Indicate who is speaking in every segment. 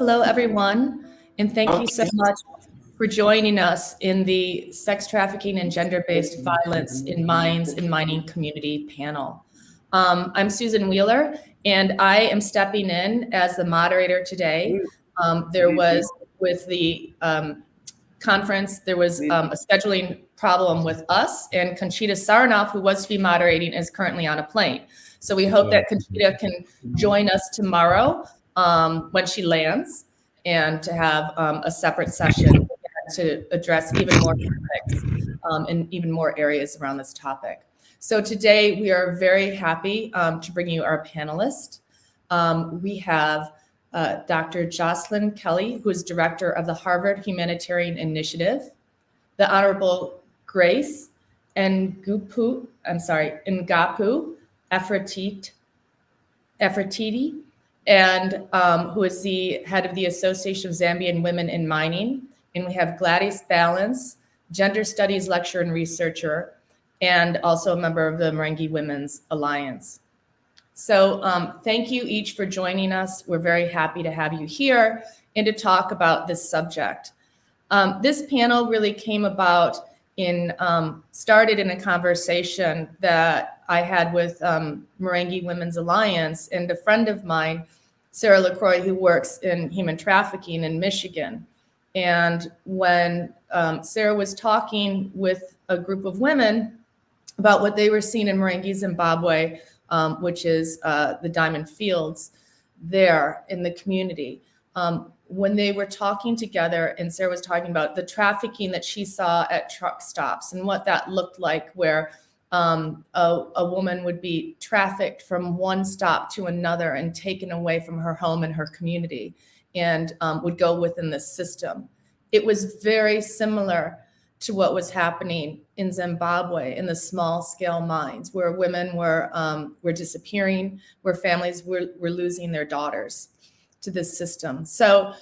Speaker 1: Hello, everyone, and thank you so much for joining us in the Sex Trafficking and Gender-Based Violence in Mines and Mining Community panel. I'm Susan Wheeler, and I am stepping in as the moderator today. There was, with the conference, there was a scheduling problem with us, and Conchita Sarnoff, who was to be moderating, is currently on a plane. So we hope that Conchita can join us tomorrow when she lands, and to have a separate session to address even more topics in even more areas around this topic. So today we are very happy to bring you our panelists. We have Dr. Jocelyn Kelly, who is director of the Harvard Humanitarian Initiative, the Honorable Grace Ngapu Efratiti, and who is the head of the Association of Zambian Women in Mining. And we have Gladys Balance, gender studies lecturer and researcher, and also a member of the Marangi Women's Alliance. So thank you each for joining us. We're very happy to have you here and to talk about this subject. This panel really came about started in a conversation that I had with Marangi Women's Alliance and a friend of mine, Sarah LaCroix, who works in human trafficking in Michigan. And when Sarah was talking with a group of women about what they were seeing in Marangi, Zimbabwe, which is the diamond fields there in the community, when they were talking together, and Sarah was talking about the trafficking that she saw at truck stops and what that looked like, where a woman would be trafficked from one stop to another and taken away from her home and her community, and would go within the system. It was very similar to what was happening in Zimbabwe in the small scale mines, where women were disappearing, where families were losing their daughters to this system. So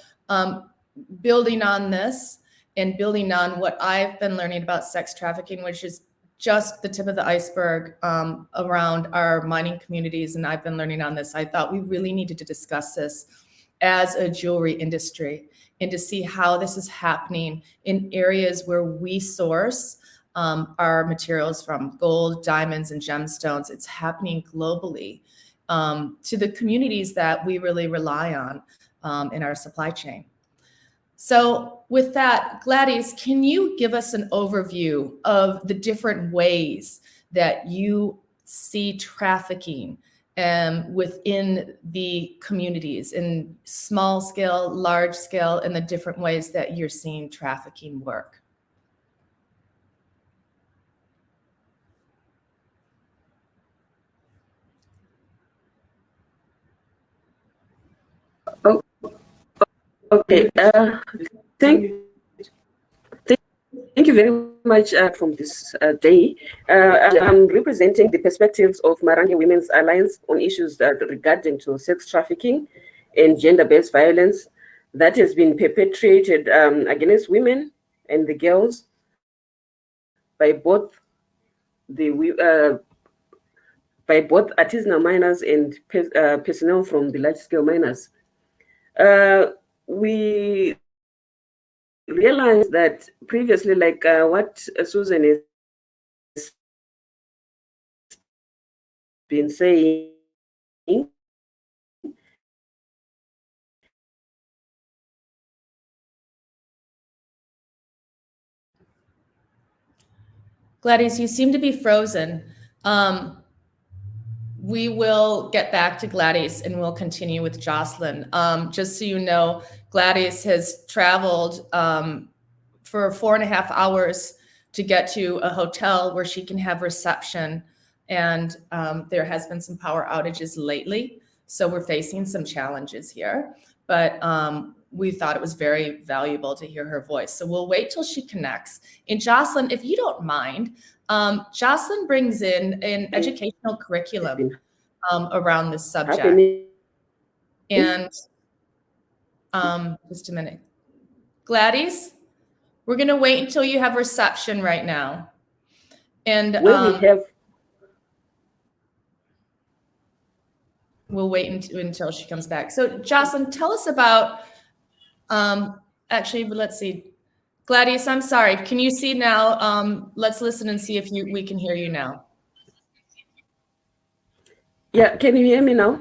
Speaker 1: building on this and building on what I've been learning about sex trafficking, which is just the tip of the iceberg around our mining communities, and I've been learning on this, I thought we really needed to discuss this as a jewelry industry and to see how this is happening in areas where we source our materials from: gold, diamonds, and gemstones. It's happening globally to the communities that we really rely on in our supply chain. So with that, Gladys, can you give us an overview of the different ways that you see trafficking within the communities, in small scale, large scale, and the different ways that you're seeing trafficking work?
Speaker 2: Oh, okay. Thank you very much from this day. I'm representing the perspectives of Marangi Women's Alliance on issues regarding to sex trafficking and gender-based violence that has been perpetrated against women and the girls by both artisanal miners and personnel from the large-scale miners. We realized that previously, like what Susan has been saying,
Speaker 1: Gladys, you seem to be frozen. We will get back to Gladys and we'll continue with Jocelyn. Just so you know, Gladys has traveled for 4.5 hours to get to a hotel where she can have reception. And there has been some power outages lately, so we're facing some challenges here. But we thought it was very valuable to hear her voice. So we'll wait till she connects. And Jocelyn, if you don't mind, Jocelyn brings in an educational curriculum around this subject. And just a minute. Gladys, we're going to wait until you have reception right now. And we'll wait until she comes back. So Jocelyn, tell us about Actually, let's see. Gladys, I'm sorry. Can you see now? Let's listen and see if we can hear you now.
Speaker 2: Yeah, can you hear me now?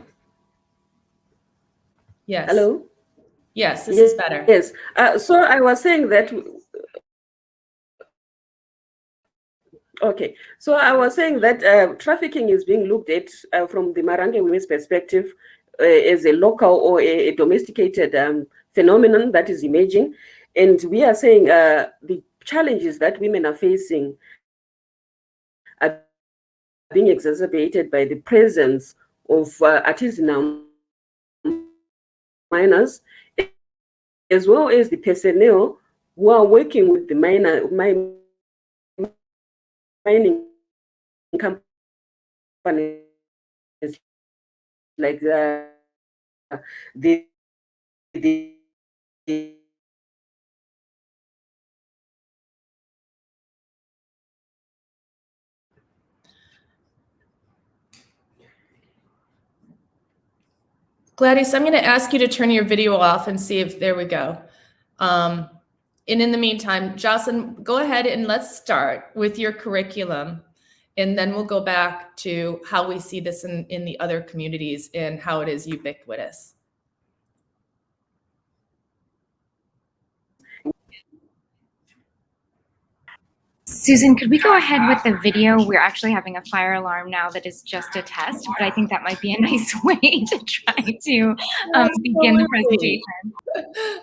Speaker 1: Yes.
Speaker 2: Hello?
Speaker 1: Yes, this is better.
Speaker 2: Yes. So I was saying that, okay. So I was saying that trafficking is being looked at from the Marange women's perspective as a local or a domesticated phenomenon that is emerging. And we are saying the challenges that women are facing are being exacerbated by the presence of artisanal miners, as well as the personnel who are working with the mining companies, like the
Speaker 1: Gladys, I'm going to ask you to turn your video off and see if, there we go. And in the meantime, Jocelyn, go ahead and let's start with your curriculum. And then we'll go back to how we see this in the other communities and how it is ubiquitous.
Speaker 3: Susan, could we go ahead with the video? We're actually having a fire alarm now that is just a test, but I think that might be a nice way to try to begin the presentation.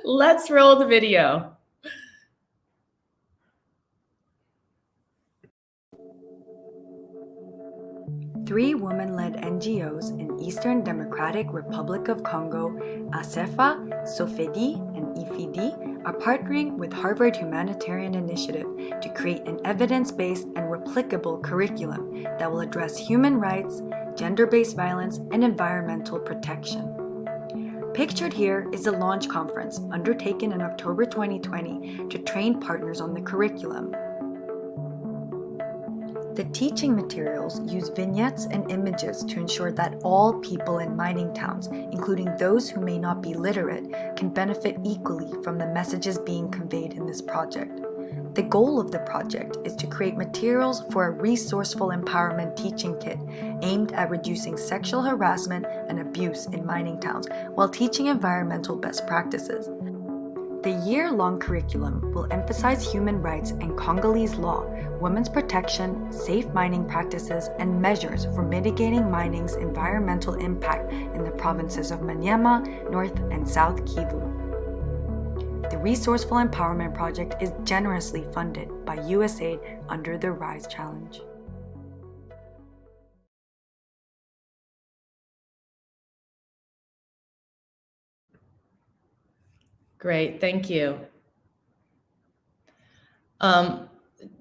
Speaker 1: Let's roll the video.
Speaker 4: Three women-led NGOs in Eastern Democratic Republic of Congo, ASEFA, SOFEDI, and IFIDI, are partnering with Harvard Humanitarian Initiative to create an evidence-based and replicable curriculum that will address human rights, gender-based violence, and environmental protection. Pictured here is a launch conference undertaken in October 2020 to train partners on the curriculum. The teaching materials use vignettes and images to ensure that all people in mining towns, including those who may not be literate, can benefit equally from the messages being conveyed in this project. The goal of the project is to create materials for a resourceful empowerment teaching kit aimed at reducing sexual harassment and abuse in mining towns while teaching environmental best practices. The year-long curriculum will emphasize human rights and Congolese law, women's protection, safe mining practices, and measures for mitigating mining's environmental impact in the provinces of Maniema, North and South Kivu. The Resourceful Empowerment Project is generously funded by USAID under the RISE Challenge.
Speaker 1: Great, thank you.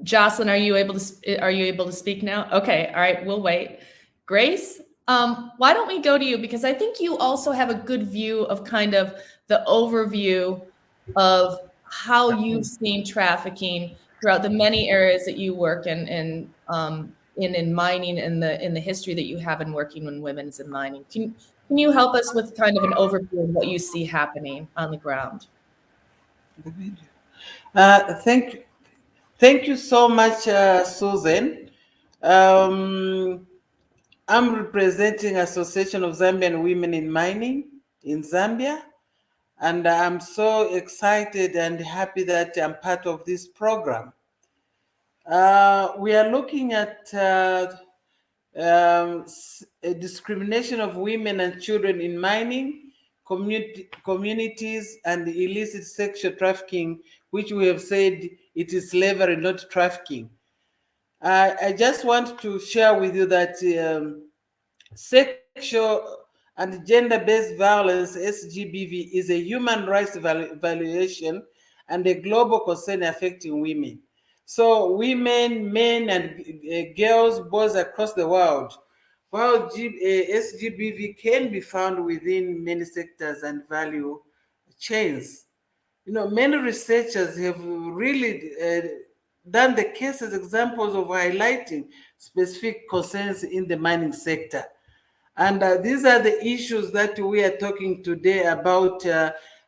Speaker 1: Jocelyn, are you able to speak now? Okay, all right, we'll wait. Grace, why don't we go to you, because I think you also have a good view of kind of the overview of how you've seen trafficking throughout the many areas that you work in mining and in the history that you have in working with women's in mining. Can you help us with kind of an overview of what you see happening on the ground?
Speaker 5: Thank you so much, Susan. I'm representing Association of Zambian Women in Mining in Zambia, and I'm so excited and happy that I'm part of this program. We are looking at discrimination of women and children in mining, communities, and illicit sexual trafficking, which we have said it is slavery, not trafficking. I just want to share with you that sexual and gender-based violence, SGBV, is a human rights violation and a global concern affecting women. So women, men, and girls, boys across the world, while SGBV can be found within many sectors and value chains. Many researchers have really done the cases examples of highlighting specific concerns in the mining sector. And these are the issues that we are talking today about,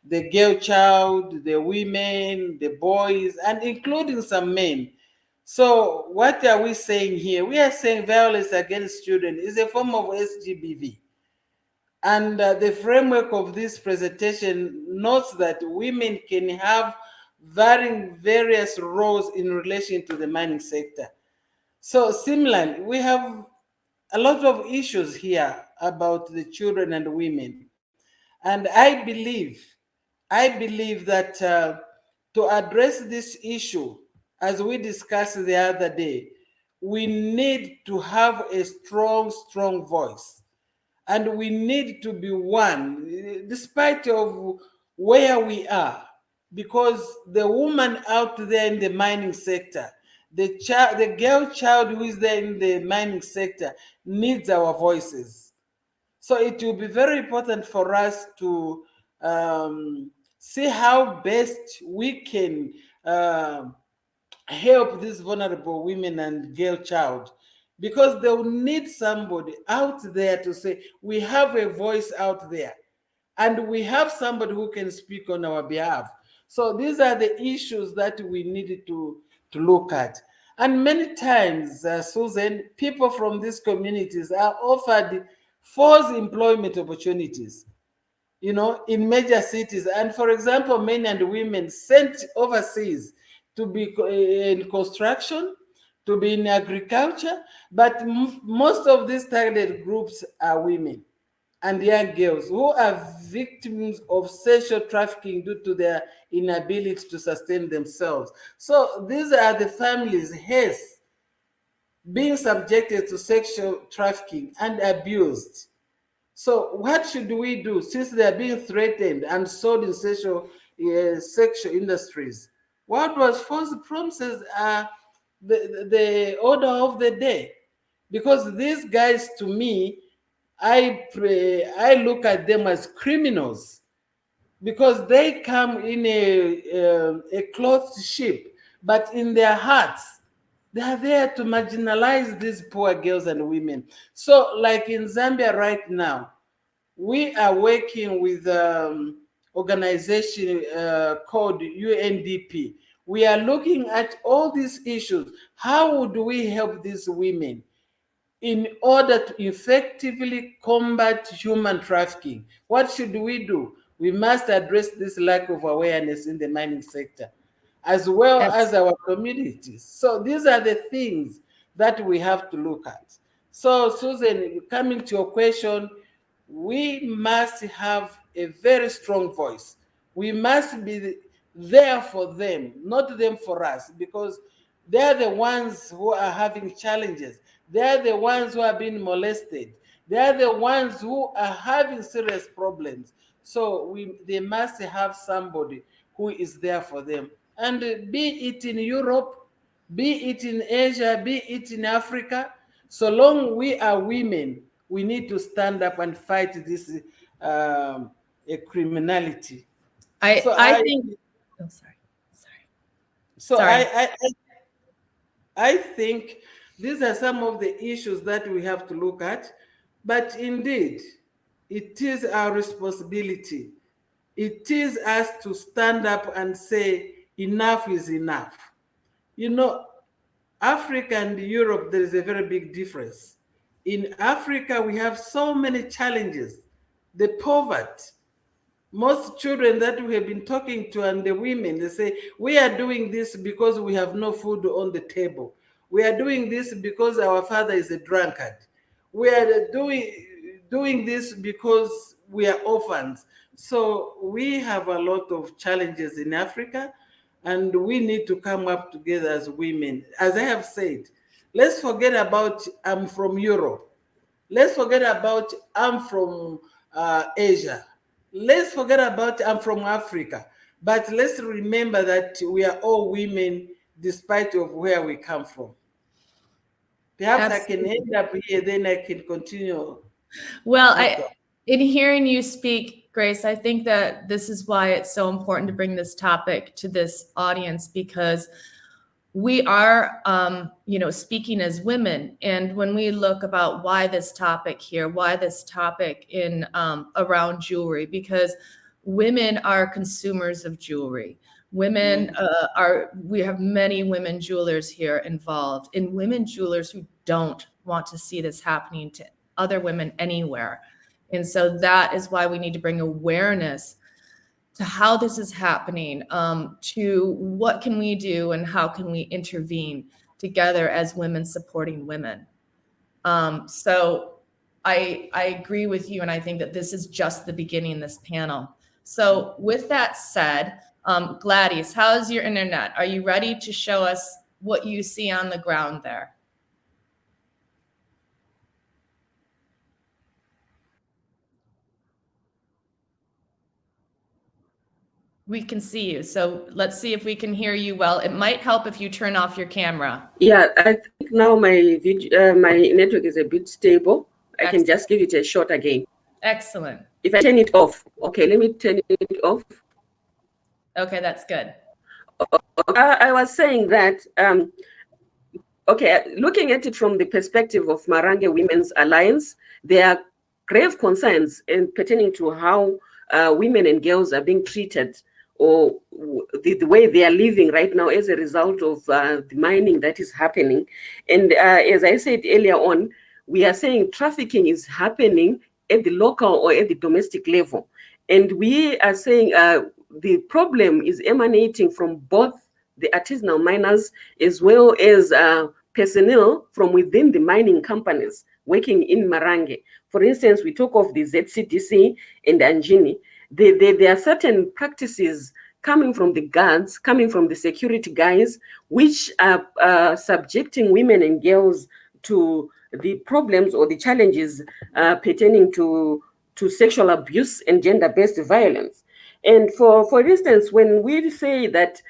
Speaker 5: the girl child, the women, the boys, and including some men. So what are we saying here? We are saying violence against children is a form of SGBV. And the framework of this presentation notes that women can have varying various roles in relation to the mining sector. So similarly, we have a lot of issues here about the children and women. And I believe that to address this issue, as we discussed the other day, we need to have a strong voice, and we need to be one, despite of where we are, because the woman out there in the mining sector, the girl child who is there in the mining sector needs our voices. So it will be very important for us to see how best we can help these vulnerable women and girl child, because they will need somebody out there to say, we have a voice out there and we have somebody who can speak on our behalf. So these are the issues that we needed to look at. And many times, Susan, people from these communities are offered false employment opportunities, in major cities. And for example, men and women sent overseas to be in construction, to be in agriculture, but most of these targeted groups are women and young girls who are victims of sexual trafficking due to their inability to sustain themselves. So these are the families, hence, being subjected to sexual trafficking and abused. So what should we do since they are being threatened and sold in sexual industries? What was false promises are the order of the day, because these guys, to me, I look at them as criminals, because they come in a clothed ship, but in their hearts they are there to marginalize these poor girls and women. So like in Zambia right now, we are working with organization called UNDP. We are looking at all these issues. How would we help these women in order to effectively combat human trafficking? What should we do? We must address this lack of awareness in the mining sector, as well as our communities. So these are the things that we have to look at. So Susan, coming to your question, we must have a very strong voice. We must be there for them, not them for us, because they're the ones who are having challenges. They're the ones who are being molested. They're the ones who are having serious problems. So they must have somebody who is there for them. And be it in Europe, be it in Asia, be it in Africa, so long we are women, we need to stand up and fight this criminality.
Speaker 1: I think. Oh, sorry.
Speaker 5: So
Speaker 1: Sorry.
Speaker 5: I think these are some of the issues that we have to look at. But indeed, it is our responsibility. It is us to stand up and say, enough is enough. Africa and Europe, there is a very big difference. In Africa, we have so many challenges. The poverty. Most children that we have been talking to and the women, they say, we are doing this because we have no food on the table. We are doing this because our father is a drunkard. We are doing this because we are orphans. So we have a lot of challenges in Africa, and we need to come up together as women. As I have said, let's forget about I'm from Europe. Let's forget about I'm from Asia. Let's forget about I'm from Africa. But let's remember that we are all women despite of where we come from. Perhaps
Speaker 1: Absolutely.
Speaker 5: I can end up here, then I can continue.
Speaker 1: Well, in hearing you speak, Grace, I think that this is why it's so important to bring this topic to this audience, because we are, speaking as women. And when we look about why this topic here, why this topic in around jewelry, because women are consumers of jewelry. Women we have many women jewelers here involved, and women jewelers who don't want to see this happening to other women anywhere. And so that is why we need to bring awareness to how this is happening, to what can we do and how can we intervene together as women supporting women. So I agree with you, and I think that this is just the beginning, this panel. So with that said, Gladys, how's your internet? Are you ready to show us what you see on the ground there? We can see you. So let's see if we can hear you well. It might help if you turn off your camera.
Speaker 2: Yeah, I think now my network is a bit stable. I can just give it a shot again.
Speaker 1: Excellent.
Speaker 2: If I turn it off, okay, let me turn it off.
Speaker 1: Okay, that's good.
Speaker 2: I was saying that, okay, looking at it from the perspective of Marange Women's Alliance, there are grave concerns pertaining to how women and girls are being treated, or the way they are living right now as a result of the mining that is happening. And as I said earlier on, we are saying trafficking is happening at the local or at the domestic level. And we are saying the problem is emanating from both the artisanal miners as well as personnel from within the mining companies working in Marange. For instance, we talk of the ZCDC and Anjini. There are certain practices coming from the guards, coming from the security guys, which are subjecting women and girls to the problems or the challenges pertaining to sexual abuse and gender-based violence. And for instance, when we say that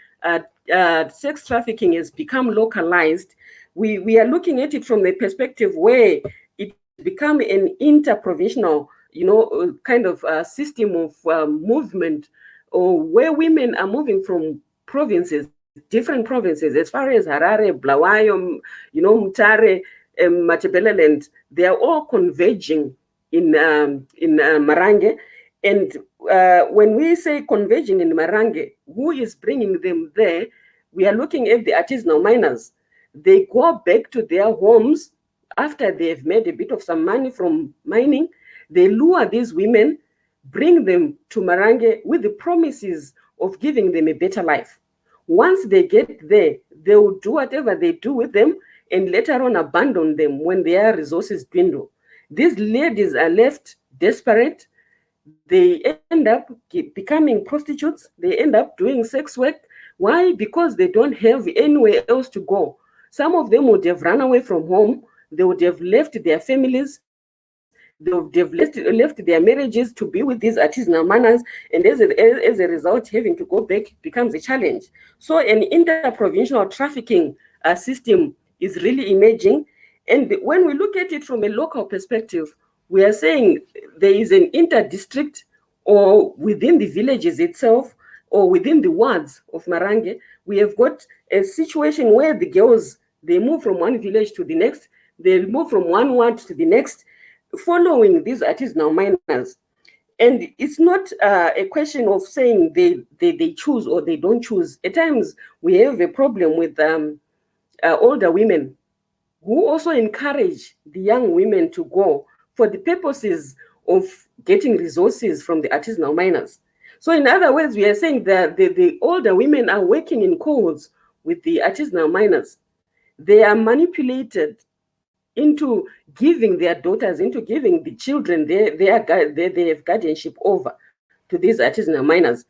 Speaker 2: sex trafficking has become localized, we are looking at it from the perspective where it become an inter-provincial, kind of system of movement, or where women are moving from provinces, different provinces, as far as Harare, Bulawayo, Mutare, Matabeleland. They are all converging in Marange. And when we say converging in Marange, who is bringing them there? We are looking at the artisanal miners. They go back to their homes after they've made a bit of some money from mining. They lure these women, bring them to Marange with the promises of giving them a better life. Once they get there, they will do whatever they do with them and later on abandon them when their resources dwindle. These ladies are left desperate. They end up becoming prostitutes. They end up doing sex work. Why? Because they don't have anywhere else to go. Some of them would have run away from home. They would have left their families. They would have left their marriages to be with these artisanal miners. And as a result, having to go back becomes a challenge. So an inter-provincial trafficking system is really emerging. And when we look at it from a local perspective, we are saying there is an inter-district, or within the villages itself, or within the wards of Marange, we have got a situation where the girls, they move from one village to the next, they move from one ward to the next, following these artisanal miners. And it's not a question of saying they choose or they don't choose. At times, we have a problem with older women who also encourage the young women to go for the purposes of getting resources from the artisanal miners. So in other words, we are saying that the older women are working in cohorts with the artisanal miners. They are manipulated into giving their daughters, into giving the children they have guardianship over to these artisanal miners.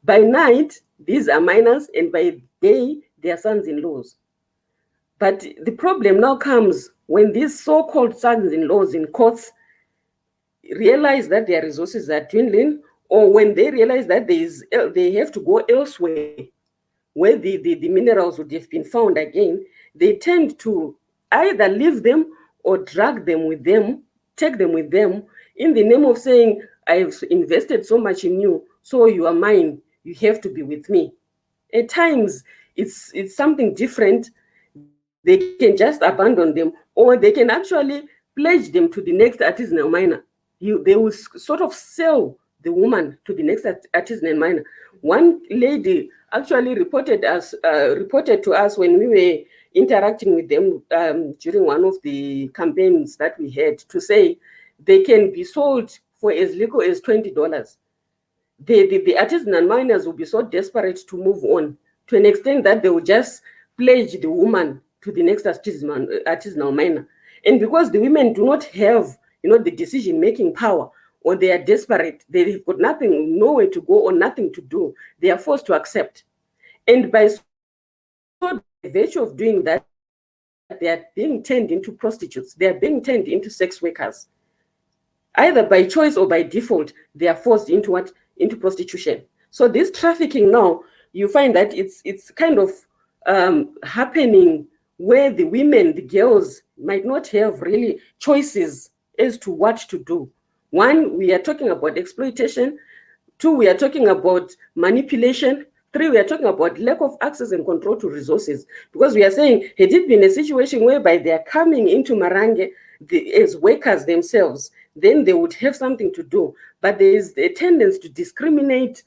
Speaker 2: By night, these are minors, and by day, they are sons-in-laws. But the problem now comes when these so-called sons-in-laws in courts realize that their resources are dwindling, or when they realize that they have to go elsewhere where the minerals would have been found again, they tend to either leave them or drag them with them, take them with them, in the name of saying, I've invested so much in you, so you are mine, you have to be with me. At times, it's something different. They can just abandon them, or they can actually pledge them to the next artisanal miner. They will sort of sell the woman to the next artisanal miner. One lady actually reported to us when we were interacting with them during one of the campaigns that we had, to say they can be sold for as little as $20. The artisanal miners will be so desperate to move on, to an extent that they will just pledge the woman to the next artisanal miner. And because the women do not have, the decision-making power, or they are desperate, they've got nothing, nowhere to go or nothing to do, they are forced to accept. And by virtue of doing that, they are being turned into prostitutes. They are being turned into sex workers. Either by choice or by default, they are forced into what? Into prostitution. So this trafficking now, you find that it's kind of happening where the women, the girls, might not have really choices as to what to do. One, we are talking about exploitation. Two, we are talking about manipulation. Three, we are talking about lack of access and control to resources. Because we are saying, had it been a situation whereby they are coming into Marange as workers themselves, then they would have something to do. But there is a tendency to discriminate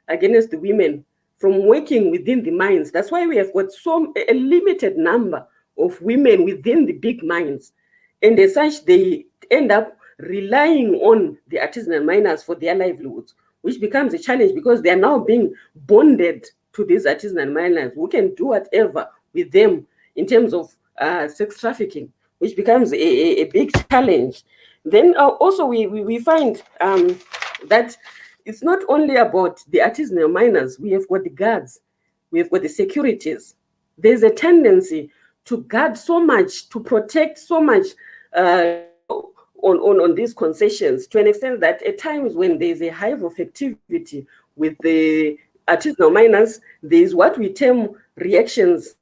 Speaker 2: against the women from working within the mines. That's why we have got a limited number of women within the big mines. And as such, they end up relying on the artisanal miners for their livelihoods, which becomes a challenge because they are now being bonded to these artisanal miners who can do whatever with them in terms of sex trafficking, which becomes a big challenge. Then also we find that it's not only about the artisanal miners. We have got the guards, we have got the securities. There's a tendency to guard so much, to protect so much on these concessions, to an extent that at times when there's a hive of activity with the artisanal miners, there's what we term reactions.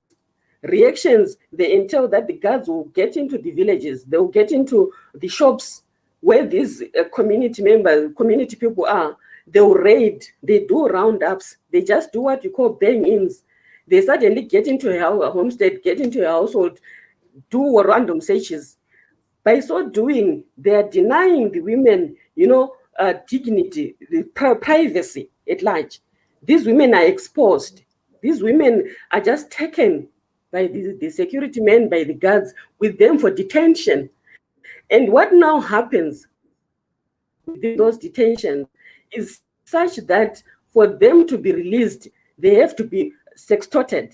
Speaker 2: Reactions, they entail that the guards will get into the villages, they'll get into the shops where these community people are. They'll raid, they do roundups, they just do what you call bang-ins. They suddenly get into a homestead, get into a household, do random searches. By so doing, they are denying the women, dignity, the privacy at large. These women are exposed. These women are just taken by the security men, by the guards, with them for detention. And what now happens with those detentions is such that for them to be released, they have to be sextorted.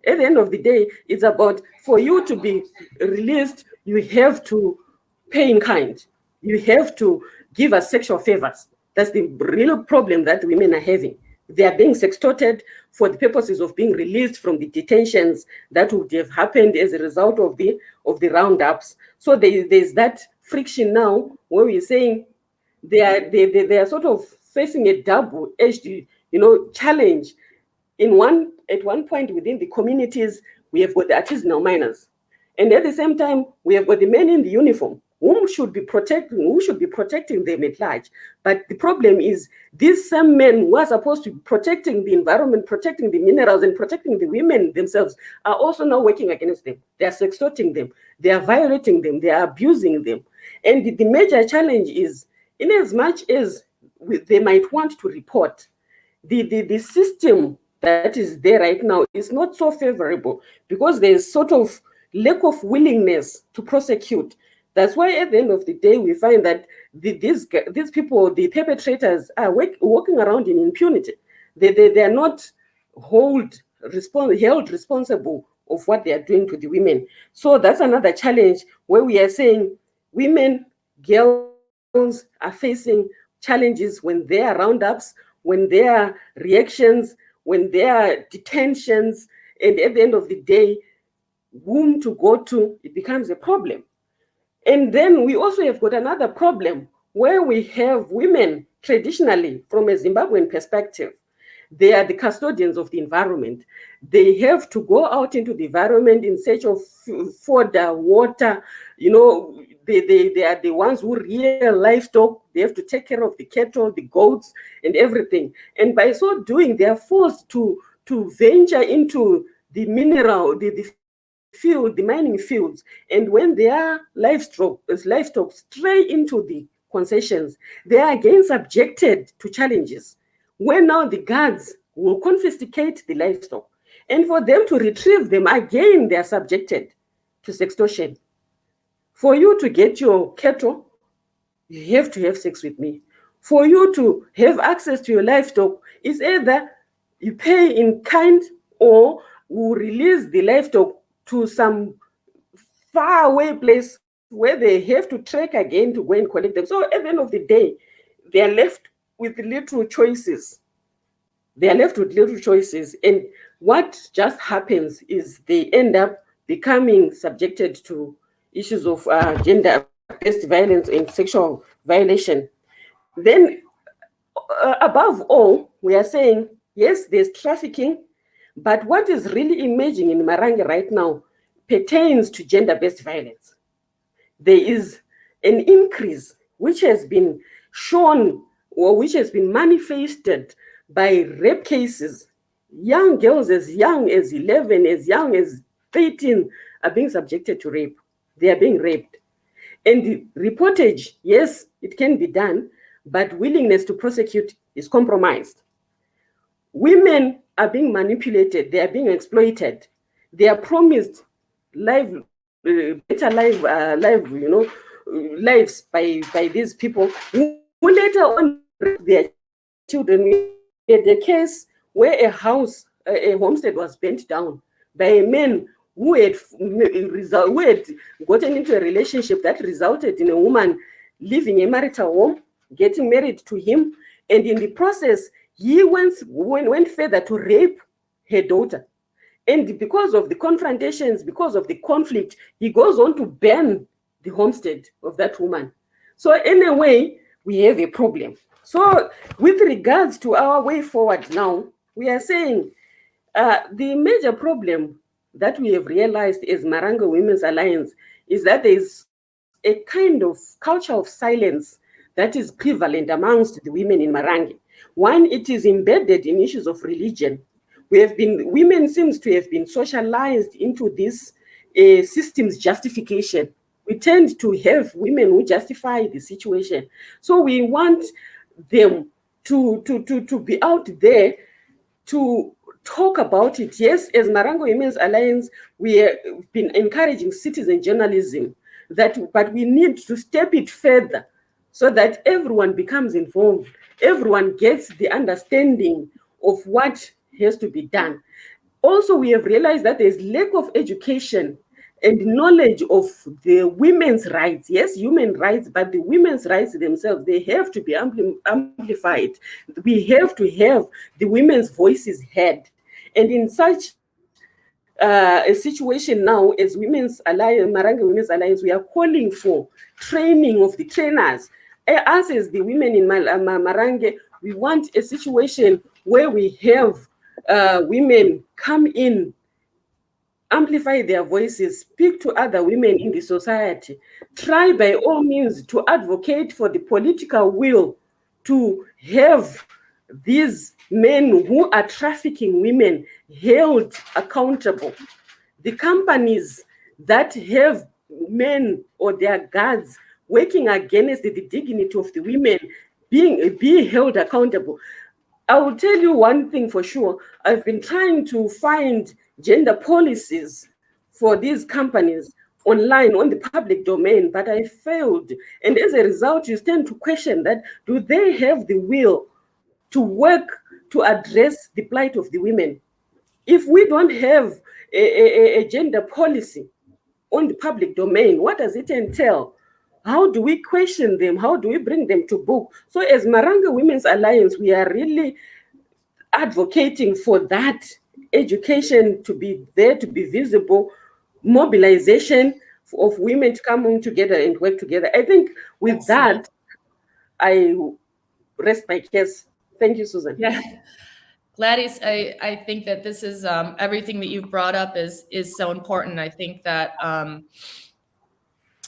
Speaker 2: At the end of the day, it's about, for you to be released, you have to pay in kind. You have to give us sexual favors. That's the real problem that women are having. They are being sextorted for the purposes of being released from the detentions that would have happened as a result of the roundups. So there's that friction now where we're saying they are sort of facing a double-edged, challenge. At one point within the communities, we have got the artisanal miners, and at the same time, we have got the men in the uniform who should be protecting them at large. But the problem is these same men who are supposed to be protecting the environment, protecting the minerals, and protecting the women themselves are also now working against them. They are sextorting them, they are violating them, they are abusing them. And the major challenge is, in as much as they might want to report, the system that is there right now is not so favorable because there's sort of lack of willingness to prosecute. That's why at the end of the day, we find that these people, the perpetrators, are walking around in impunity. They are not held responsible of what they are doing to the women. So that's another challenge where we are saying women, girls are facing challenges when there are roundups, when there are reactions, when there are detentions, and at the end of the day, whom to go to, it becomes a problem. And then we also have got another problem where we have women traditionally, from a Zimbabwean perspective, they are the custodians of the environment. They have to go out into the environment in search of fodder, water. They are the ones who rear livestock. They have to take care of the cattle, the goats, and everything. And by so doing, they are forced to venture into the mineral, the field, the mining fields. And when their livestock stray into the concessions, they are again subjected to challenges, where now the guards will confiscate the livestock. And for them to retrieve them, again, they are subjected to sextortion. For you to get your cattle, you have to have sex with me. For you to have access to your livestock, it's either you pay in kind or we release the livestock to some faraway place where they have to trek again to go and collect them. So at the end of the day, they are left with little choices. And what just happens is they end up becoming subjected to issues of gender-based violence and sexual violation. Then, above all, we are saying, yes, there's trafficking, but what is really emerging in Marange right now pertains to gender-based violence. There is an increase which has been shown or which has been manifested by rape cases. Young girls as young as 11, as young as 13 are being subjected to rape. They are being raped. And the reportage, yes, it can be done, but willingness to prosecute is compromised. Women are being manipulated. They are being exploited. They are promised better lives by these people who later on rape their children. We had a case where a homestead was burnt down by a man who had gotten into a relationship that resulted in a woman leaving a marital home, getting married to him, and in the process, he went further to rape her daughter. And because of the confrontations, because of the conflict, he goes on to burn the homestead of that woman. So in a way, we have a problem. So with regards to our way forward now, we are saying the major problem that we have realized as Marange Women's Alliance is that there is a kind of culture of silence that is prevalent amongst the women in Marange. One, it is embedded in issues of religion. Women seems to have been socialized into this system's justification. We tend to have women who justify the situation. So we want them to be out there to talk about it. Yes, as Marange Women's Alliance, we have been encouraging citizen journalism, but we need to step it further so that everyone becomes involved, everyone gets the understanding of what has to be done. Also, we have realized that there's lack of education and knowledge of the women's rights. Yes, human rights, but the women's rights themselves, they have to be amplified. We have to have the women's voices heard. And in such a situation now, as Women's Alliance, Marange Women's Alliance, we are calling for training of the trainers. Us as the women in Marange, we want a situation where we have women come in, amplify their voices, speak to other women in the society, try by all means to advocate for the political will to have these men who are trafficking women held accountable. The companies that have men or their guards working against the dignity of the women be held accountable. I will tell you one thing for sure. I've been trying to find gender policies for these companies online on the public domain, but I failed. And as a result, you tend to question that, do they have the will to work to address the plight of the women? If we don't have a gender policy on the public domain, what does it entail? How do we question them? How do we bring them to book? So as Marange Women's Alliance, we are really advocating for that education to be there, to be visible, mobilization of women to come on together and work together. I think with that, I rest my case. Thank you, Susan.
Speaker 1: Yeah. Gladys, I think that this is everything that you've brought up is so important. I think that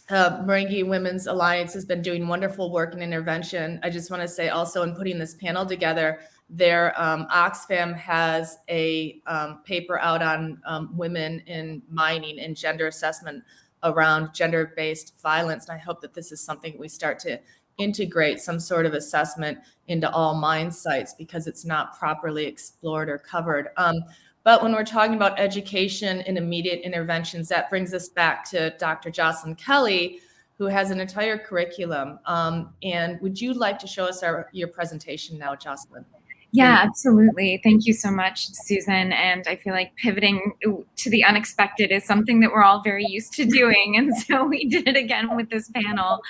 Speaker 1: Marange Women's Alliance has been doing wonderful work in intervention. I just want to say also in putting this panel together, their Oxfam has a paper out on women in mining and gender assessment around gender-based violence. And I hope that this is something we start to integrate some sort of assessment into all mine sites because it's not properly explored or covered. But when we're talking about education and immediate interventions, that brings us back to Dr. Jocelyn Kelly, who has an entire curriculum. And would you like to show us your presentation now, Jocelyn?
Speaker 3: Yeah, absolutely. Thank you so much, Susan. And I feel like pivoting to the unexpected is something that we're all very used to doing. And so we did it again with this panel.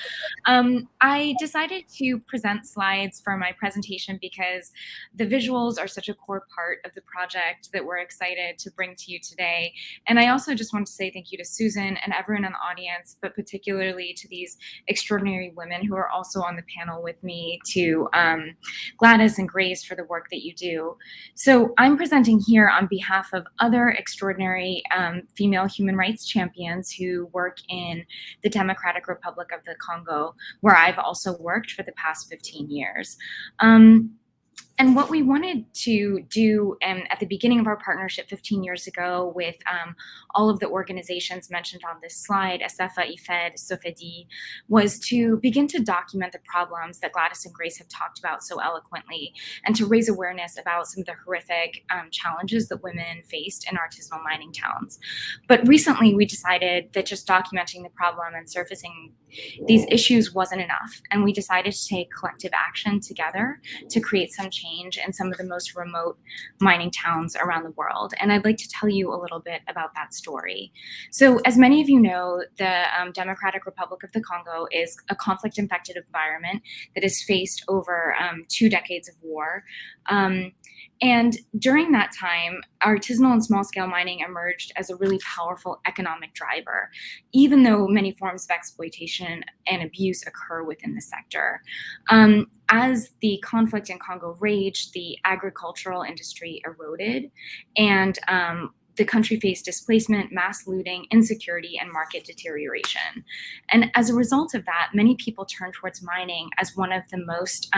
Speaker 3: I decided to present slides for my presentation because the visuals are such a core part of the project that we're excited to bring to you today. And I also just want to say thank you to Susan and everyone in the audience, but particularly to these extraordinary women who are also on the panel with me, to Gladys and Grace for the work that you do. So I'm presenting here on behalf of other extraordinary female human rights champions who work in the Democratic Republic of the Congo, where I've also worked for the past 15 years. And what we wanted to do at the beginning of our partnership 15 years ago with all of the organizations mentioned on this slide, ASEFA, IFED, SOFEDI, was to begin to document the problems that Gladys and Grace have talked about so eloquently, and to raise awareness about some of the horrific challenges that women faced in artisanal mining towns. But recently we decided that just documenting the problem and surfacing these issues wasn't enough, and we decided to take collective action together to create some change in some of the most remote mining towns around the world. And I'd like to tell you a little bit about that story. So as many of you know, the Democratic Republic of the Congo is a conflict-infected environment that has faced over 2 decades of war. And during that time, artisanal and small-scale mining emerged as a really powerful economic driver, even though many forms of exploitation and abuse occur within the sector. As the conflict in Congo raged, the agricultural industry eroded, and the country faced displacement, mass looting, insecurity, and market deterioration. And as a result of that, many people turned towards mining as one of the most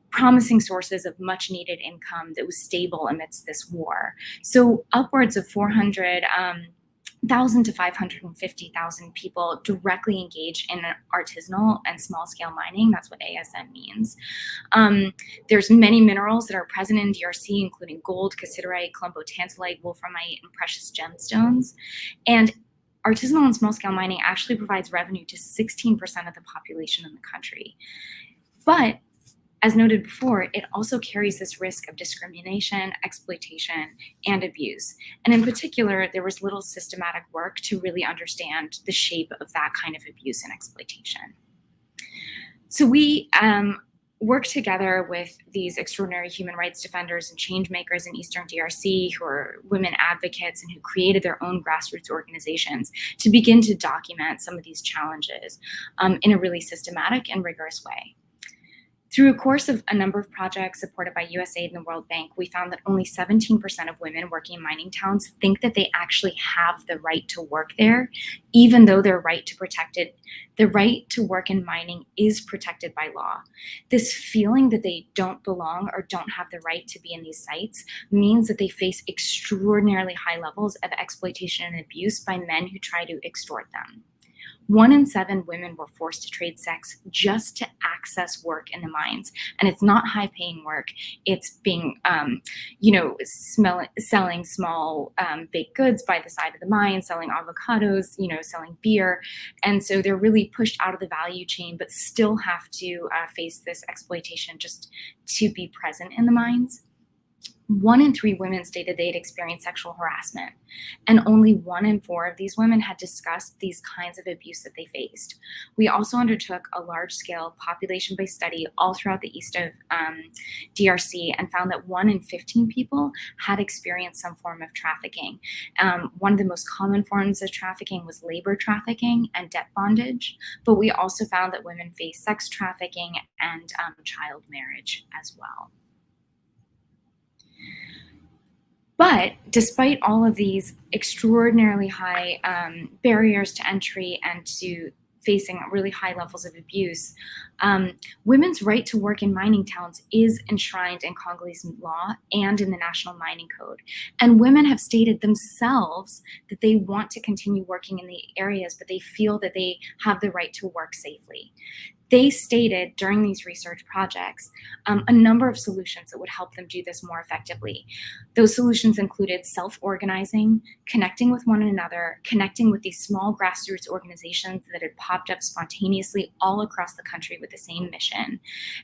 Speaker 3: promising sources of much needed income that was stable amidst this war. So upwards of 400,000 to 550,000 people directly engaged in artisanal and small scale mining. That's what ASM means. There's many minerals that are present in DRC, including gold, cassiterite, columbotantalite, wolframite, and precious gemstones. And artisanal and small scale mining actually provides revenue to 16% of the population in the country. But as noted before, it also carries this risk of discrimination, exploitation, and abuse. And in particular, there was little systematic work to really understand the shape of that kind of abuse and exploitation. So we worked together with these extraordinary human rights defenders and change makers in Eastern DRC who are women advocates and who created their own grassroots organizations to begin to document some of these challenges in a really systematic and rigorous way. Through a course of a number of projects supported by USAID and the World Bank, we found that only 17% of women working in mining towns think that they actually have the right to work there, even though their right to work in mining is protected by law. This feeling that they don't belong or don't have the right to be in these sites means that they face extraordinarily high levels of exploitation and abuse by men who try to extort them. 1 in 7 women were forced to trade sex just to access work in the mines. And it's not high paying work. It's being, selling small baked goods by the side of the mine, selling avocados, selling beer. And so they're really pushed out of the value chain, but still have to face this exploitation just to be present in the mines. 1 in 3 women stated they had experienced sexual harassment, and only 1 in 4 of these women had discussed these kinds of abuse that they faced. We also undertook a large-scale population-based study all throughout the east of DRC and found that 1 in 15 people had experienced some form of trafficking. One of the most common forms of trafficking was labor trafficking and debt bondage, but we also found that women face sex trafficking and child marriage as well. But despite all of these extraordinarily high barriers to entry and to facing really high levels of abuse, women's right to work in mining towns is enshrined in Congolese law and in the National Mining Code. And women have stated themselves that they want to continue working in the areas, but they feel that they have the right to work safely. they stated during these research projects a number of solutions that would help them do this more effectively. Those solutions included self-organizing, connecting with one another, connecting with these small grassroots organizations that had popped up spontaneously all across the country with the same mission,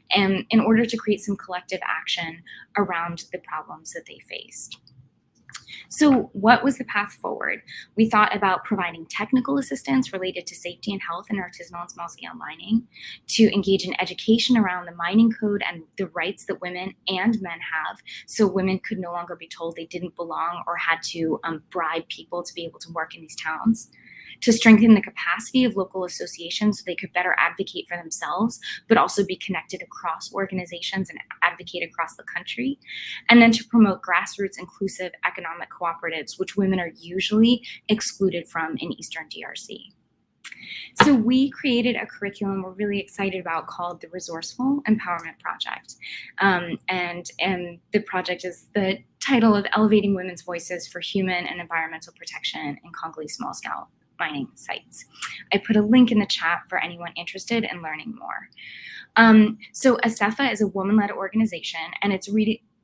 Speaker 3: and in order to create some collective action around the problems that they faced. So what was the path forward? We thought about providing technical assistance related to safety and health in artisanal and small-scale mining, to engage in education around the mining code and the rights that women and men have, so women could no longer be told they didn't belong or had to bribe people to be able to work in these towns, to strengthen the capacity of local associations so they could better advocate for themselves, but also be connected across organizations and advocate across the country, and then to promote grassroots inclusive economic cooperatives, which women are usually excluded from in Eastern DRC. So we created a curriculum we're really excited about called the Resourceful Empowerment Project. And the project is the title of Elevating Women's Voices for Human and Environmental Protection in Congolese Small-Scale Mining Sites. I put a link in the chat for anyone interested in learning more. So ASEFA is a woman-led organization, and it's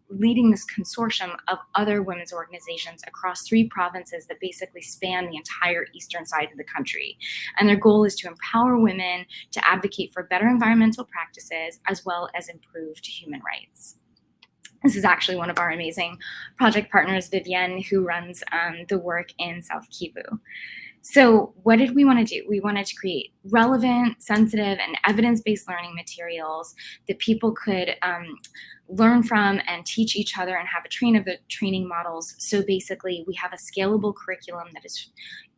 Speaker 3: leading this consortium of other women's organizations across 3 provinces that basically span the entire eastern side of the country. And their goal is to empower women to advocate for better environmental practices as well as improved human rights. This is actually one of our amazing project partners, Vivienne, who runs the work in South Kivu. So what did we want to do? We wanted to create relevant, sensitive, and evidence-based learning materials that people could learn from and teach each other and have a train of the training models. So basically, we have a scalable curriculum that is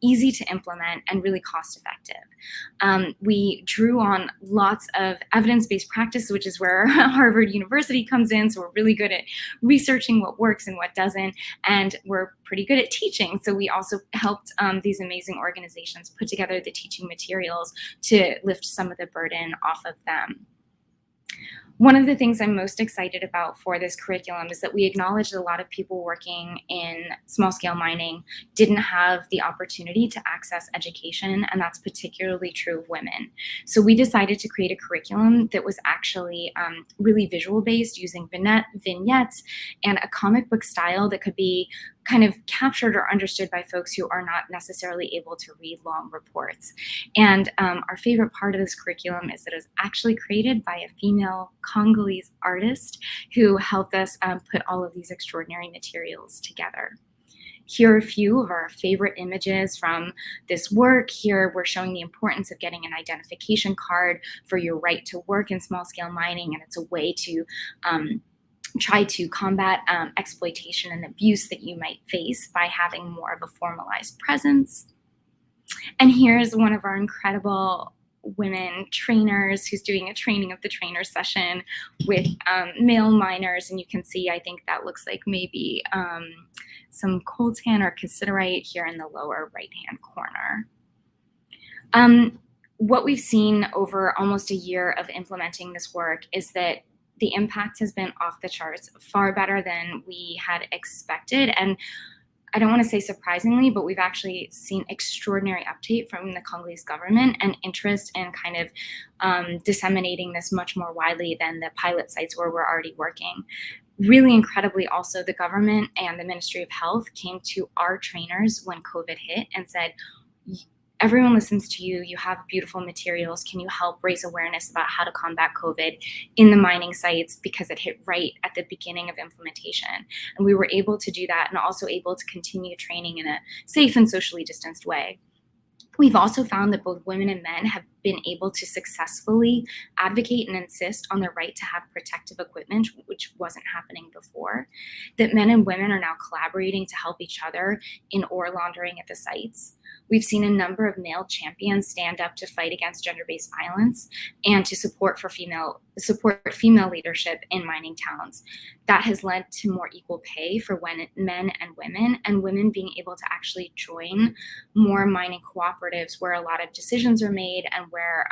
Speaker 3: easy to implement and really cost effective. We drew on lots of evidence-based practice, which is where Harvard University comes in. So we're really good at researching what works and what doesn't, and we're pretty good at teaching. So we also helped these amazing organizations put together the teaching materials to lift some of the burden off of them. One of the things I'm most excited about for this curriculum is that we acknowledge that a lot of people working in small-scale mining didn't have the opportunity to access education, and that's particularly true of women. So we decided to create a curriculum that was actually really visual-based, using vignettes and a comic book style that could be kind of captured or understood by folks who are not necessarily able to read long reports. And our favorite part of this curriculum is that it was actually created by a female Congolese artist who helped us put all of these extraordinary materials together. Here are a few of our favorite images from this work. Here we're showing the importance of getting an identification card for your right to work in small-scale mining, and it's a way to try to combat exploitation and abuse that you might face by having more of a formalized presence. And here's one of our incredible women trainers who's doing a training of the trainer session with male miners. And you can see, I think that looks like maybe some coltan or cassiterite here in the lower right-hand corner. What we've seen over almost a year of implementing this work is that the impact has been off the charts, far better than we had expected. And I don't want to say surprisingly, but we've actually seen extraordinary uptake from the Congolese government and interest in kind of disseminating this much more widely than the pilot sites where we're already working. Really incredibly, also, the government and the Ministry of Health came to our trainers when COVID hit and said, everyone listens to you, you have beautiful materials, can you help raise awareness about how to combat COVID in the mining sites, because it hit right at the beginning of implementation. And we were able to do that and also able to continue training in a safe and socially distanced way. We've also found that both women and men have been able to successfully advocate and insist on their right to have protective equipment, which wasn't happening before, that men and women are now collaborating to help each other in ore laundering at the sites. We've seen a number of male champions stand up to fight against gender-based violence and to support female leadership in mining towns. That has led to more equal pay for men and women being able to actually join more mining cooperatives where a lot of decisions are made and where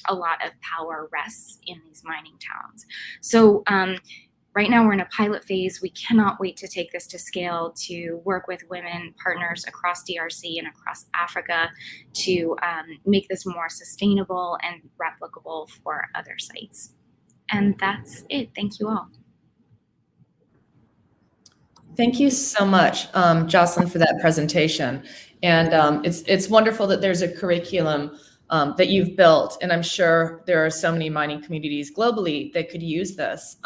Speaker 3: a lot of power rests in these mining towns. So right now we're in a pilot phase. We cannot wait to take this to scale, to work with women partners across DRC and across Africa to make this more sustainable and replicable for other sites. And that's it. Thank you all.
Speaker 1: Thank you so much, Jocelyn, for that presentation. And it's wonderful that there's a curriculum that you've built, and I'm sure there are so many mining communities globally that could use this.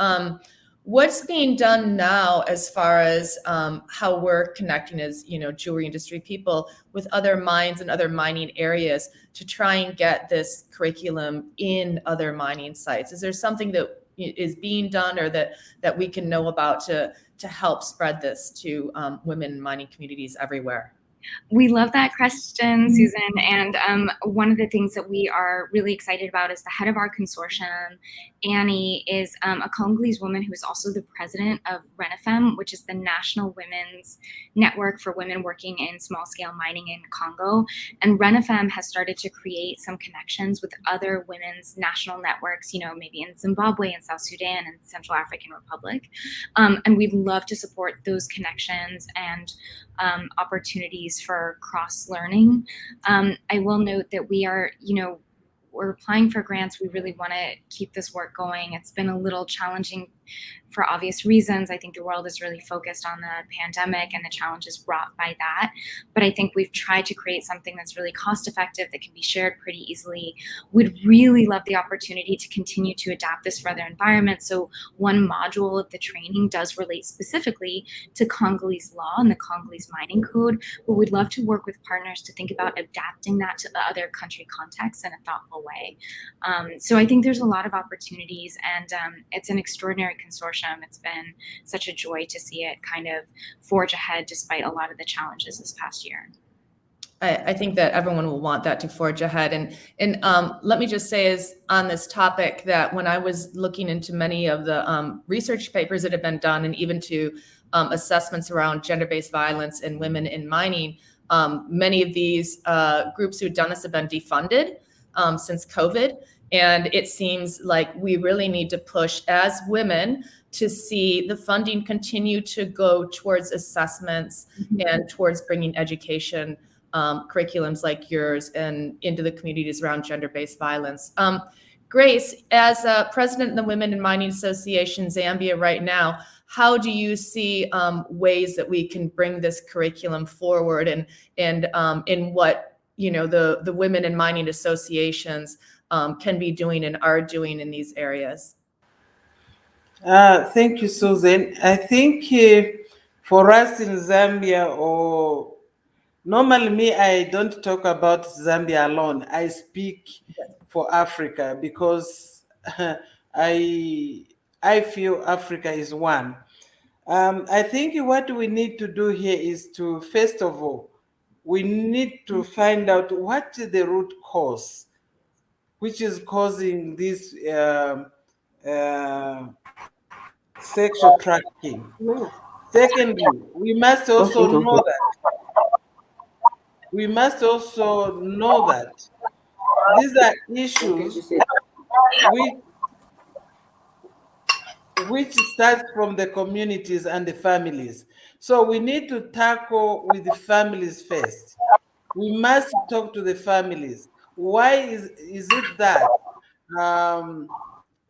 Speaker 1: What's being done now as far as how we're connecting as, jewelry industry people with other mines and other mining areas to try and get this curriculum in other mining sites? Is there something that is being done or that we can know about to help spread this to women in mining communities everywhere?
Speaker 3: We love that question, Susan. And one of the things that we are really excited about is the head of our consortium, Annie, is a Congolese woman who is also the president of RENAFEM, which is the National Women's Network for Women Working in Small-Scale Mining in Congo. And RENAFEM has started to create some connections with other women's national networks, maybe in Zimbabwe and South Sudan and Central African Republic. And we'd love to support those connections and opportunities for cross-learning. I will note that we are, we're applying for grants. We really want to keep this work going. It's been a little challenging for obvious reasons. I think the world is really focused on the pandemic and the challenges brought by that. But I think we've tried to create something that's really cost effective that can be shared pretty easily. We'd really love the opportunity to continue to adapt this for other environments. So one module of the training does relate specifically to Congolese law and the Congolese mining code, but we'd love to work with partners to think about adapting that to the other country contexts in a thoughtful way. So I think there's a lot of opportunities, and it's an extraordinary consortium. It's been such a joy to see it kind of forge ahead despite a lot of the challenges this past year.
Speaker 1: I think that everyone will want that to forge ahead. And let me just say is on this topic that when I was looking into many of the research papers that have been done, and even to assessments around gender-based violence and women in mining, many of these groups who've done this have been defunded since COVID. And it seems like we really need to push as women to see the funding continue to go towards assessments and towards bringing education curriculums like yours and into the communities around gender-based violence. Grace, as president of the Women in Mining Association Zambia right now, how do you see ways that we can bring this curriculum forward, and in what the women in mining associations can be doing and are doing in these areas?
Speaker 5: Thank you, Susan. I think for us in Zambia, or normally I don't talk about Zambia alone. I speak for Africa because I feel Africa is one. I think what we need to do here is to, first of all, we need to find out what is the root cause, which is causing this sexual trafficking. Secondly, we must also know that these are issues which start from the communities and the families. So we need to tackle with the families first. We must talk to the families. Why is it that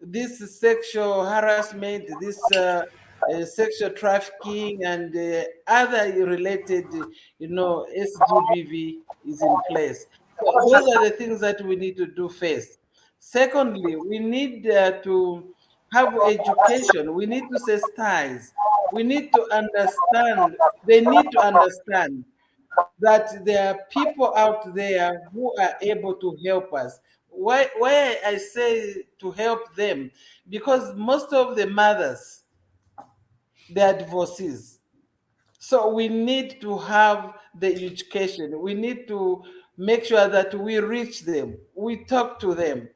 Speaker 5: this sexual harassment, this sexual trafficking, and other related, SGBV is in place? So those are the things that we need to do first. Secondly, we need to have education. We need to sensitize. We need to understand. They need to understand that there are people out there who are able to help us. Why I say to help them? Because most of the mothers, they are divorcees. So we need to have the education. We need to make sure that we reach them, we talk to them,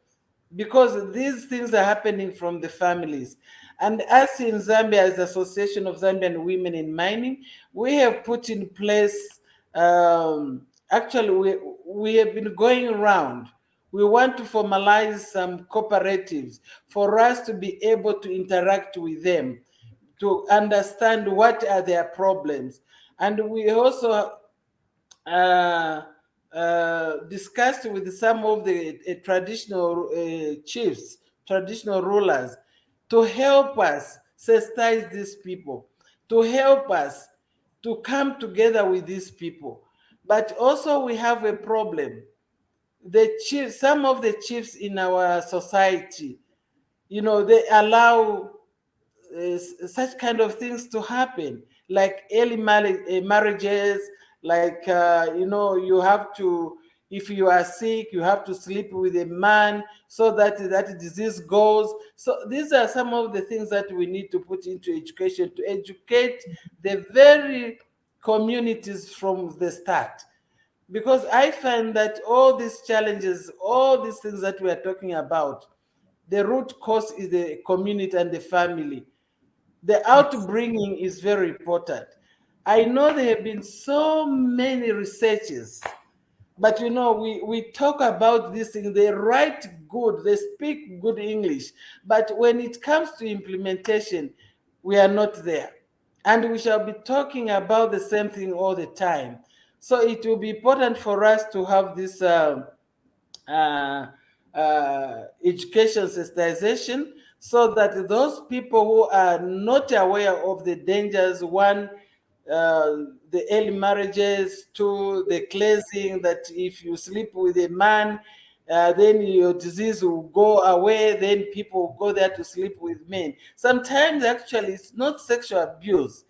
Speaker 5: because these things are happening from the families. And us in Zambia, as the Association of Zambian Women in Mining, we have put in place, actually we have been going around. We want to formalize some cooperatives for us to be able to interact with them to understand what are their problems. And we also discussed with some of the traditional chiefs, traditional rulers, to help us sensitize these people, to help us to come together with these people. But also we have a problem. The chiefs, some of the chiefs in our society, they allow such kind of things to happen, like early marriages, like you have to, if you are sick, you have to sleep with a man so that that disease goes. So these are some of the things that we need to put into education, to educate the very communities from the start. Because I find that all these challenges, all these things that we are talking about, the root cause is the community and the family. The outbringing is very important. I know there have been so many researches, but we talk about these things, they write good, they speak good English, but when it comes to implementation, we are not there. And we shall be talking about the same thing all the time. So it will be important for us to have this uh, education sensitization, so that those people who are not aware of the dangers, one, the early marriages, two, the cleansing, that if you sleep with a man, then your disease will go away, then people go there to sleep with men. Sometimes actually it's not sexual abuse.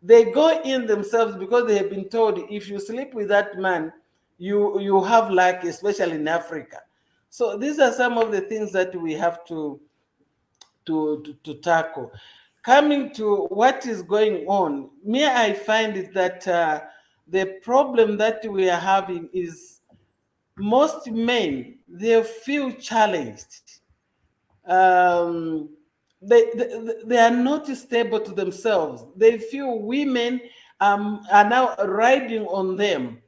Speaker 5: They go in themselves because they have been told, if you sleep with that man, you have luck, especially in Africa. So these are some of the things that we have to tackle. Coming to what is going on, me, I find it that the problem that we are having is most men, they feel challenged. um, they are not stable to themselves. They feel women are now riding on them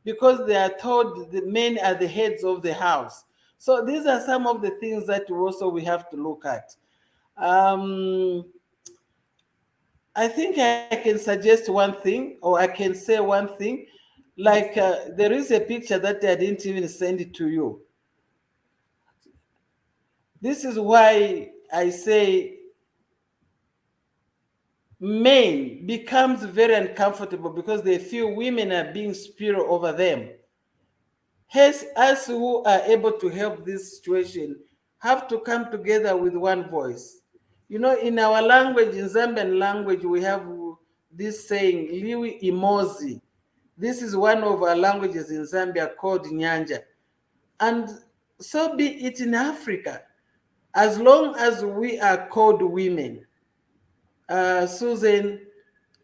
Speaker 5: because they are told the men are the heads of the house. So these are some of the things that we have to look at. I think I can suggest one thing, or I can say one thing. Like there is a picture that I didn't even send it to you. This is why I say men becomes very uncomfortable, because they feel women are being superior over them. Hence, us who are able to help this situation have to come together with one voice. In our language, in Zambian language, we have this saying, Liwi Imozi. This is one of our languages in Zambia called Nyanja. And so be it in Africa. As long as we are called women, Susan,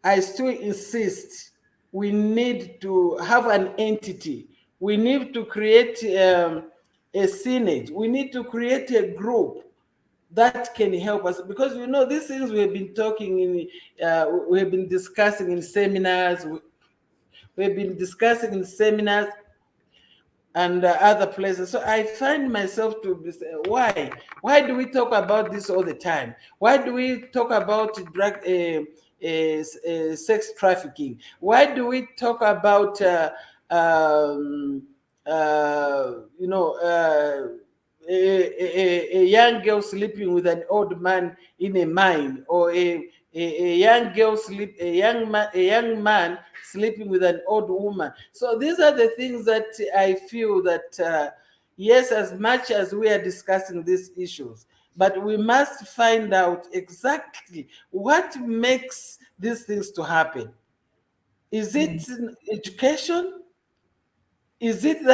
Speaker 5: I still insist we need to have an entity. We need to create a synod. We need to create a group that can help us, because these things we have been talking in, we have been discussing in seminars. We have been discussing in seminars and other places. So I find myself to be saying, why do we talk about this all the time? Why do we talk about drug sex trafficking? Why do we talk about a young girl sleeping with an old man in a mine, or a young girl a young man sleeping with an old woman? So these are the things that I feel that yes, as much as we are discussing these issues, but we must find out exactly what makes these things to happen. Is it education? Is it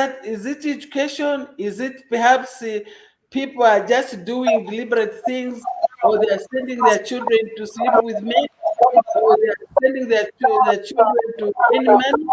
Speaker 5: education? Is it perhaps people are just doing deliberate things, or they are sending their children to sleep with men, or they are sending their children to any man,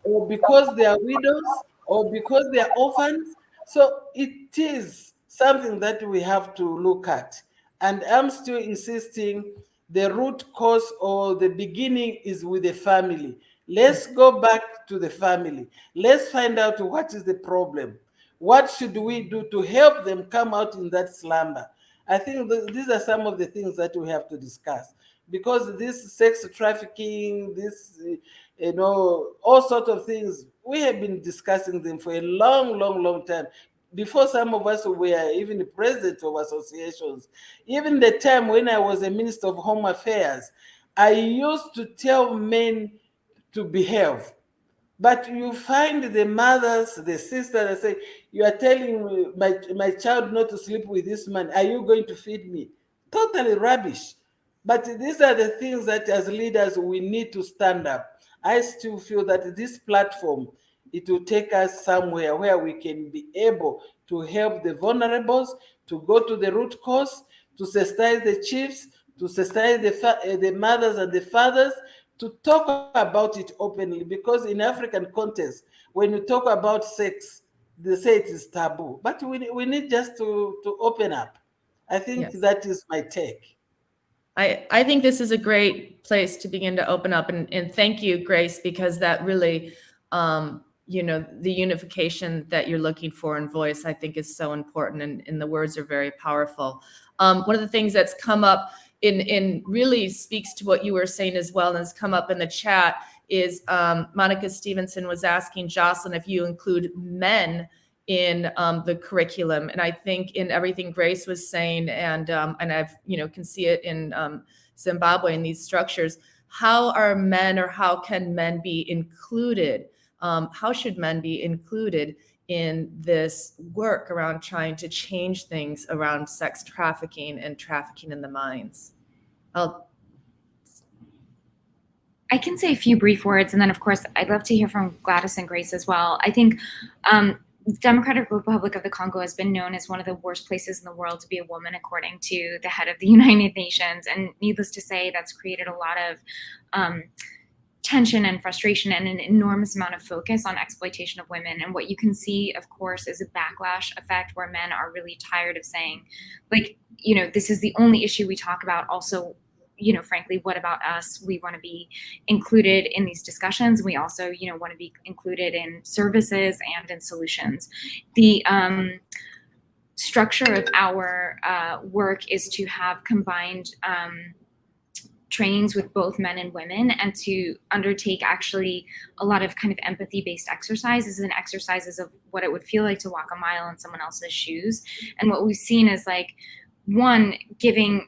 Speaker 5: or because they are widows, or because they are orphans? So it is something that we have to look at. And I'm still insisting the root cause or the beginning is with the family. Let's go back to the family. Let's find out what is the problem. What should we do to help them come out in that slumber? I think these are some of the things that we have to discuss. because this sex trafficking, this, all sorts of things, we have been discussing them for a long, long, long time. Before some of us were even the president of associations. Even the time when I was a minister of home affairs, I used to tell men to behave. But you find the mothers, the sisters that say, you are telling my child not to sleep with this man. Are you going to feed me? Totally rubbish. But these are the things that as leaders we need to stand up. I still feel that this platform, it will take us somewhere where we can be able to help the vulnerables, to go to the root cause, to sensitize the chiefs, to sensitize the mothers and the fathers, to talk about it openly, because in African context, when you talk about sex, they say it is taboo. But we need just to open up. I think
Speaker 1: Yes.
Speaker 5: that is my take.
Speaker 1: I think this is a great place to begin to open up, and thank you, Grace, because that really, the unification that you're looking for in voice, I think is so important, and the words are very powerful. One of the things that's come up in really speaks to what you were saying as well, and has come up in the chat is Monica Stevenson was asking Jocelyn if you include men in the curriculum, and I think in everything Grace was saying, and I've can see it in Zimbabwe in these structures. How are men, or how can men be included? How should men be included in this work around trying to change things around sex trafficking and trafficking in the mines?
Speaker 3: I can say a few brief words, and then of course I'd love to hear from Gladys and Grace as well. I think the Democratic Republic of the Congo has been known as one of the worst places in the world to be a woman, according to the head of the United Nations. And needless to say, that's created a lot of tension and frustration and an enormous amount of focus on exploitation of women. And what you can see, of course, is a backlash effect where men are really tired of saying, like, this is the only issue we talk about. Also, frankly, what about us? We want to be included in these discussions. We also, want to be included in services and in solutions. The structure of our work is to have combined trainings with both men and women, and to undertake actually a lot of kind of empathy-based exercises and exercises of what it would feel like to walk a mile in someone else's shoes. And what we've seen is, like, one, giving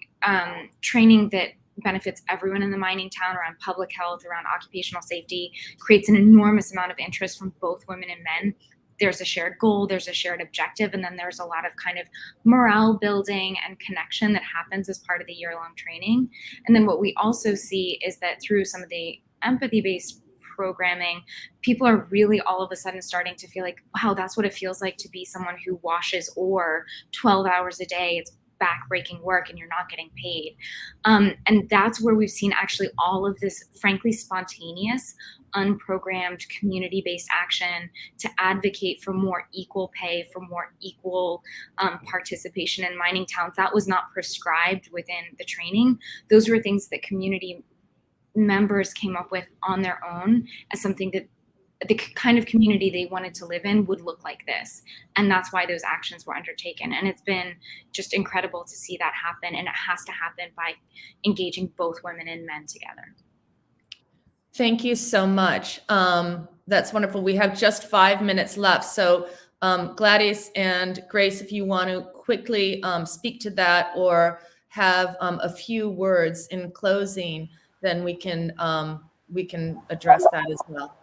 Speaker 3: training that benefits everyone in the mining town around public health, around occupational safety, creates an enormous amount of interest from both women and men. There's a shared goal, there's a shared objective, and then there's a lot of kind of morale building and connection that happens as part of the year-long training. And then what we also see is that through some of the empathy-based programming, people are really all of a sudden starting to feel like, wow, that's what it feels like to be someone who washes ore 12 hours a day. It's back-breaking work and you're not getting paid. And that's where we've seen actually all of this, frankly, spontaneous, unprogrammed, community-based action to advocate for more equal pay, for more equal participation in mining towns. That was not prescribed within the training. Those were things that community members came up with on their own as something that the kind of community they wanted to live in would look like this. And that's why those actions were undertaken. And it's been just incredible to see that happen. And it has to happen by engaging both women and men together.
Speaker 1: Thank you so much. That's wonderful. We have just 5 minutes left. So Gladys and Grace, if you want to quickly speak to that or have a few words in closing, then we can address that as well.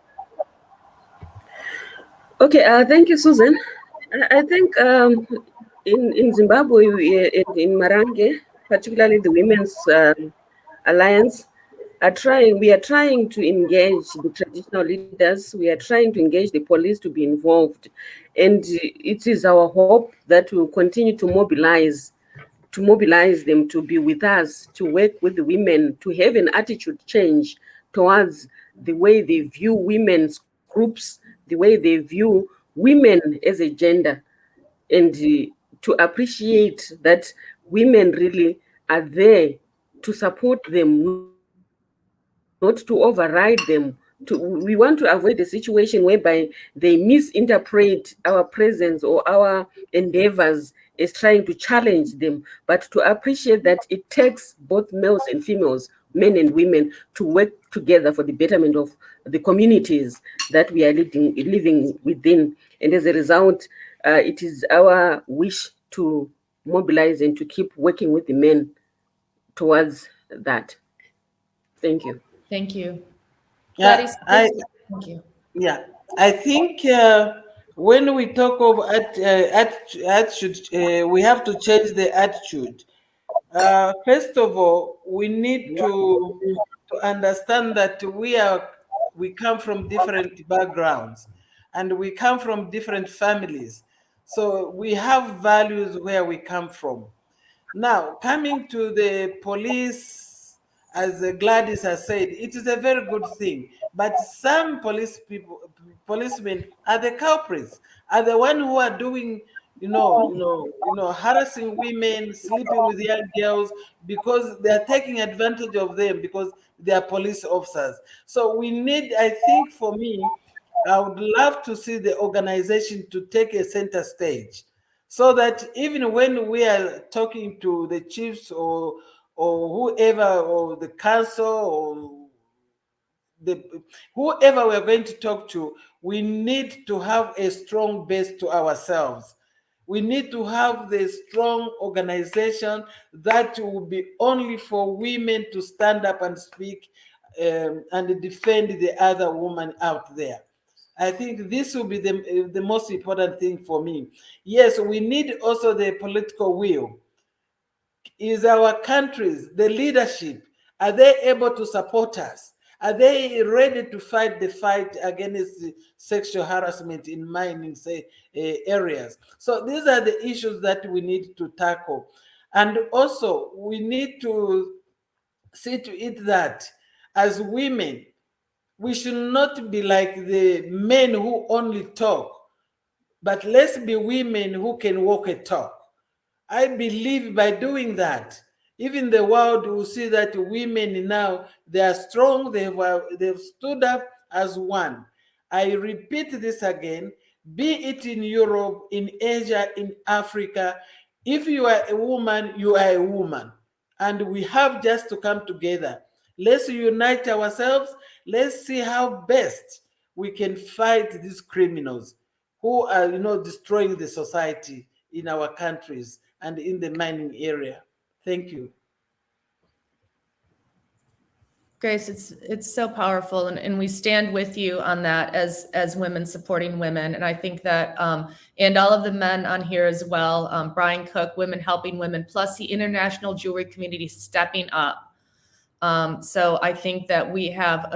Speaker 2: Okay, thank you, Susan. I think in Zimbabwe and in Marange, particularly the Women's Alliance, we are trying to engage the traditional leaders. We are trying to engage the police to be involved. And it is our hope that we will continue to mobilize them to be with us, to work with the women, to have an attitude change towards the way they view women's groups, the way they view women as a gender, and to appreciate that women really are there to support them, not to override them. We want to avoid a situation whereby they misinterpret our presence or our endeavors as trying to challenge them, but to appreciate that it takes both males and females men and women to work together for the betterment of the communities that we are living within. And as a result, it is our wish to mobilize and to keep working with the men towards that. Thank you.
Speaker 1: Thank you.
Speaker 5: Yeah,
Speaker 1: Gladys, thank you.
Speaker 5: Yeah, I think when we talk of attitude, we have to change the attitude. First of all, we need to understand that we come from different backgrounds, and we come from different families. So we have values where we come from. Now, coming to the police, as Gladys has said, it is a very good thing. But some policemen are the culprits, are the one who are doing, harassing women, sleeping with young girls, because they are taking advantage of them because they are police officers. So we need, I think, for me, I would love to see the organization to take a center stage, so that even when we are talking to the chiefs or whoever, or the council, or the whoever we're going to talk to, we need to have a strong base to ourselves. We need to have the strong organization that will be only for women to stand up and speak, and defend the other woman out there. I think this will be the most important thing for me. Yes, we need also the political will. Is our countries, the leadership, are they able to support us? Are they ready to fight the fight against the sexual harassment in mining, say, areas? So these are the issues that we need to tackle. And also, we need to see to it that as women, we should not be like the men who only talk, but let's be women who can walk a talk. I believe by doing that, even the world will see that women now, they are strong, they've stood up as one. I repeat this again, be it in Europe, in Asia, in Africa, if you are a woman, you are a woman. And we have just to come together. Let's unite ourselves. Let's see how best we can fight these criminals who are, destroying the society in our countries and in the mining area. Thank you.
Speaker 1: Grace, it's so powerful, and we stand with you on that as women supporting women. And I think that and all of the men on here as well, Brian Cook, Women Helping Women, plus the international jewelry community stepping up. So I think that we have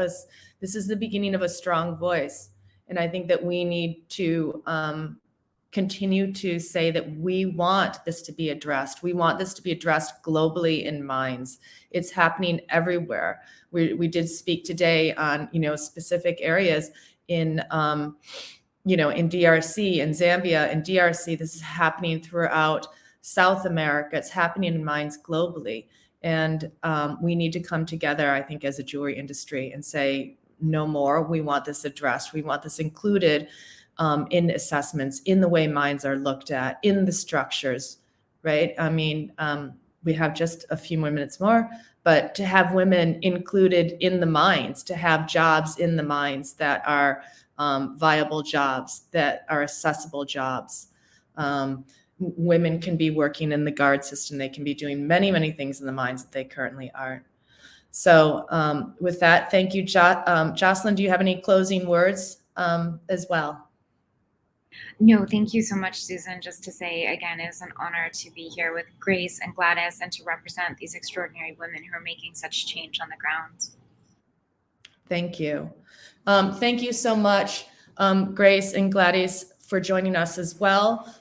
Speaker 1: this is the beginning of a strong voice, and I think that we need to continue to say that we want this to be addressed. We want this to be addressed globally in mines. It's happening everywhere. We did speak today on, specific areas in, in DRC, in Zambia, in DRC. This is happening throughout South America. It's happening in mines globally. And we need to come together, I think, as a jewelry industry and say, no more. We want this addressed. We want this included in assessments, in the way mines are looked at, in the structures, right? I mean, we have just a few more minutes more, but to have women included in the mines, to have jobs in the mines that are viable jobs, that are accessible jobs. Women can be working in the guard system. They can be doing many, many things in the mines that they currently aren't. So with that, thank you, Jocelyn. Do you have any closing words as well?
Speaker 3: No, thank you so much, Susan. Just to say again, it is an honor to be here with Grace and Gladys and to represent these extraordinary women who are making such change on the ground.
Speaker 1: Thank you. Thank you so much, Grace and Gladys, for joining us as well.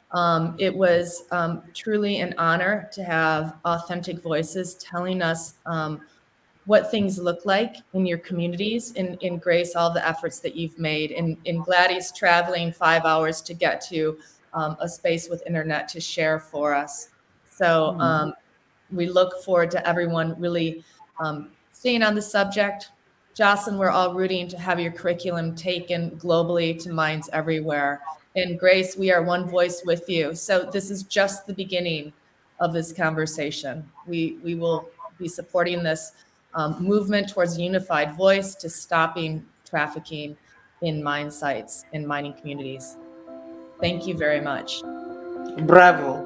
Speaker 1: It was truly an honor to have authentic voices telling us what things look like in your communities. In Grace, all the efforts that you've made. In Gladys, traveling 5 hours to get to a space with internet to share for us. So we look forward to everyone really staying on the subject. Jocelyn, we're all rooting to have your curriculum taken globally to mines everywhere. And Grace, we are one voice with you. So this is just the beginning of this conversation. We will be supporting this movement towards a unified voice to stopping trafficking in mine sites, in mining communities. Thank you very much.
Speaker 5: Bravo.